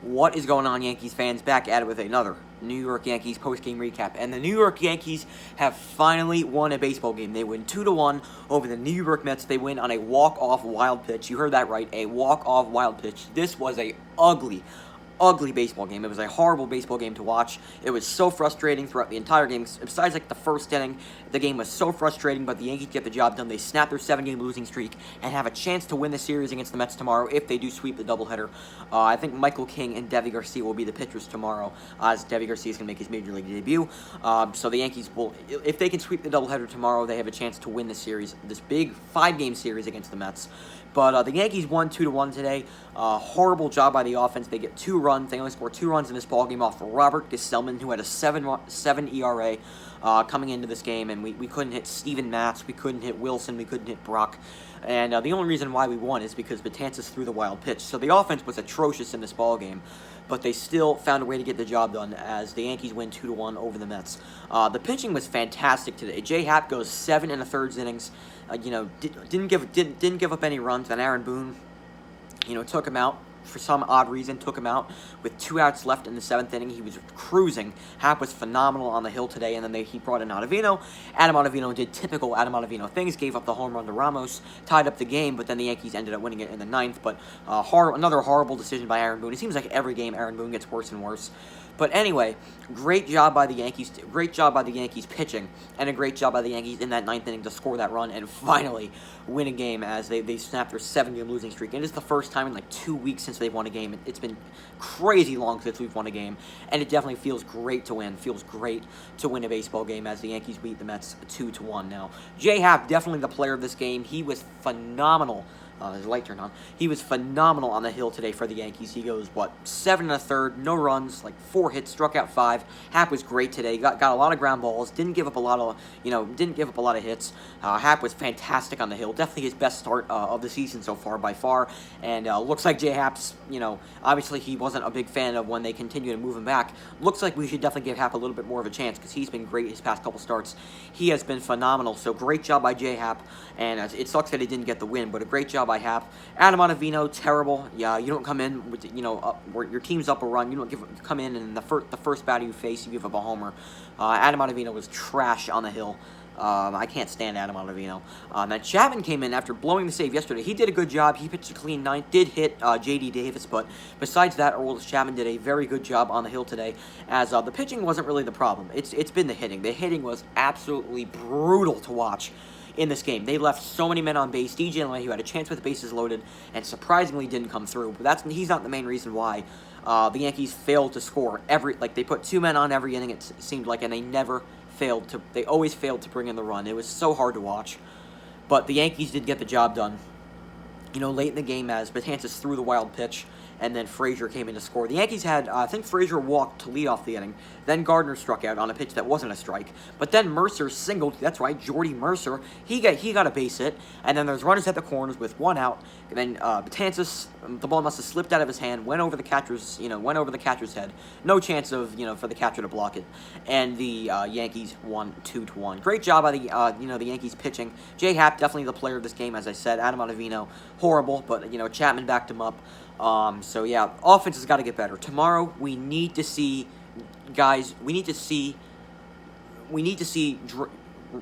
What is going on, Yankees fans? Back at it with another New York Yankees post-game recap. And the New York Yankees have finally won a baseball game. They win 2-1 over the New York Mets. They win on a walk-off wild pitch. You heard that right, a walk-off wild pitch. This was a ugly baseball game. It was a horrible baseball game to watch. It was so frustrating throughout the entire game. Besides, like, the first inning, the game was so frustrating, but the Yankees get the job done. They snap their 7-game losing streak and have a chance to win the series against the Mets tomorrow if they do sweep the doubleheader. I think Michael King and Deivi Garcia will be the pitchers tomorrow, as Deivi Garcia is going to make his Major League debut. So the Yankees will, if they can sweep the doubleheader tomorrow, they have a chance to win the series, this big 5-game series against the Mets. But the Yankees won 2-1 today. Horrible job by the offense. They get 2 runs. They only scored 2 runs in this ballgame off Robert Gesellman, who had a 7 ERA coming into this game. And we couldn't hit Steven Matz. We couldn't hit Wilson. We couldn't hit Brock. And the only reason why we won is because Betances threw the wild pitch. So the offense was atrocious in this ballgame, but they still found a way to get the job done as the Yankees win 2-1 over the Mets. The pitching was fantastic today. J.A Happ goes 7 1/3 innings. Didn't give up any runs. And Aaron Boone, took him out. For some odd reason, took him out with 2 outs left in the 7th inning. He was cruising. Happ was phenomenal on the hill today, and then he brought in Ottavino. Adam Ottavino did typical Adam Ottavino things, gave up the home run to Ramos, tied up the game, but then the Yankees ended up winning it in the 9th. But another horrible decision by Aaron Boone. It seems like every game Aaron Boone gets worse and worse. But anyway, great job by the Yankees. Great job by the Yankees pitching, and a great job by the Yankees in that 9th inning to score that run and finally win a game as they snapped their 7-game losing streak. And it's the first time in like 2 weeks since they've won a game. It's been crazy long since we've won a game, and it definitely feels great to win. Feels great to win a baseball game as the Yankees beat the Mets 2-1. Now, J.A Happ, definitely the player of this game. He was phenomenal. His light turned on. He was phenomenal on the hill today for the Yankees. He goes, 7 1/3, no runs, like 4 hits, struck out 5. Happ was great today. Got a lot of ground balls. Didn't give up a lot of hits. Happ was fantastic on the hill. Definitely his best start of the season so far, by far. And looks like J.A Happ's, obviously he wasn't a big fan of when they continue to move him back. Looks like we should definitely give Happ a little bit more of a chance because he's been great his past couple starts. He has been phenomenal. So great job by J.A Happ. And it sucks that he didn't get the win, but a great job by Happ. Adam Ottavino, terrible. Yeah, you don't come in with where your team's up a run. You don't come in and the first batter you face, you give up a homer. Adam Ottavino was trash on the hill. I can't stand Adam Ottavino. Now Chapman came in after blowing the save yesterday. He did a good job. He pitched a clean 9th. Did hit J.D. Davis, but besides that, Aroldis Chapman did a very good job on the hill today. As the pitching wasn't really the problem. It's been the hitting. The hitting was absolutely brutal to watch in this game. They left so many men on base. DJ LeMahieu had a chance with the bases loaded and surprisingly didn't come through. But he's not the main reason why the Yankees failed to score. They put 2 men on every inning, it seemed like, and they always failed to bring in the run. It was so hard to watch. But the Yankees did get the job done. Late in the game as Betances threw the wild pitch, and then Frazier came in to score. The Yankees had, I think Frazier walked to lead off the inning. Then Gardner struck out on a pitch that wasn't a strike. But then Mercer singled. That's right, Jordy Mercer. He got a base hit, and then there's runners at the corners with 1 out. And then Betances, the ball must have slipped out of his hand, went over the catcher's head. No chance of for the catcher to block it. And the Yankees won 2-1. Great job by the Yankees pitching. J.A Happ, definitely the player of this game, as I said. Adam Ottavino, horrible, but Chapman backed him up. So yeah, offense has got to get better. Tomorrow we need to see, guys. We need to see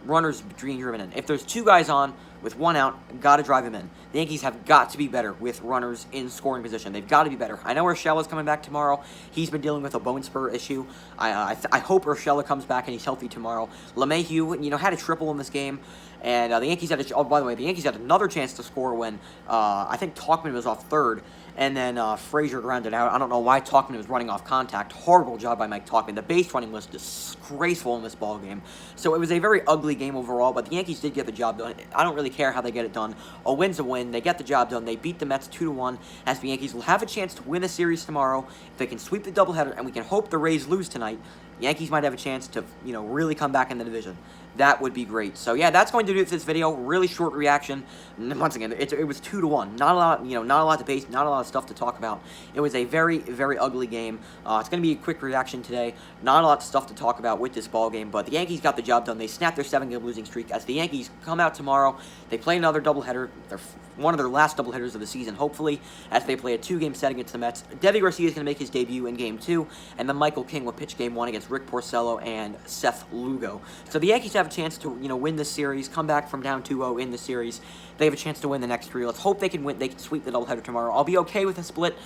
runners being driven in. If there's 2 guys on with 1 out, got to drive him in. The Yankees have got to be better with runners in scoring position. They've got to be better. I know Urshela's coming back tomorrow. He's been dealing with a bone spur issue. I hope Urshela comes back and he's healthy tomorrow. LeMahieu, had a triple in this game. And the Yankees had by the way, the Yankees had another chance to score when I think Tauchman was off third. And then Frazier grounded out. I don't know why Tauchman was running off contact. Horrible job by Mike Tauchman. The base running was disgraceful in this ball game. So it was a very ugly game overall, but the Yankees did get the job done. I don't really care how they get it done. A win's a win. They get the job done. They beat the Mets 2-1, as the Yankees will have a chance to win a series tomorrow if they can sweep the doubleheader, and we can hope the Rays lose tonight. Yankees might have a chance to, really come back in the division. That would be great. So yeah, that's going to do it for this video. Really short reaction. Once again, it was 2-1. Not a lot, not a lot to base, not a lot of stuff to talk about. It was a very, very ugly game. It's going to be a quick reaction today. Not a lot of stuff to talk about with this ball game, but the Yankees got the job done. They snapped their 7-game losing streak. As the Yankees come out tomorrow, they play another doubleheader. They're one of their last doubleheaders of the season, hopefully, as they play a 2-game set against the Mets. Deivi Garcia is going to make his debut in Game 2, and then Michael King will pitch Game 1 against Rick Porcello and Seth Lugo. So the Yankees have a chance to, win this series, come back from down 2-0 in the series. They have a chance to win the next 3. Let's hope they can win. They can sweep the doubleheader tomorrow. I'll be okay with a split.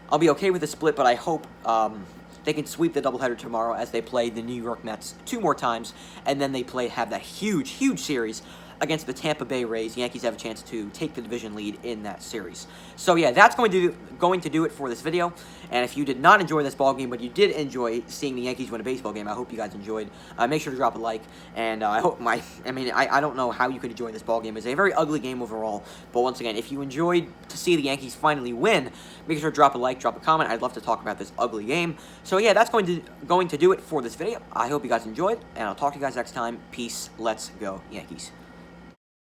But I hope they can sweep the doubleheader tomorrow as they play the New York Mets 2 more times, and then they have that huge, huge series against the Tampa Bay Rays. Yankees have a chance to take the division lead in that series. So yeah, that's going to do it for this video. And if you did not enjoy this ball game, but you did enjoy seeing the Yankees win a baseball game, I hope you guys enjoyed. Make sure to drop a like. And I don't know how you could enjoy this ball game. It's a very ugly game overall. But once again, if you enjoyed to see the Yankees finally win, make sure to drop a like, drop a comment. I'd love to talk about this ugly game. So yeah, that's going to do it for this video. I hope you guys enjoyed, and I'll talk to you guys next time. Peace. Let's go, Yankees.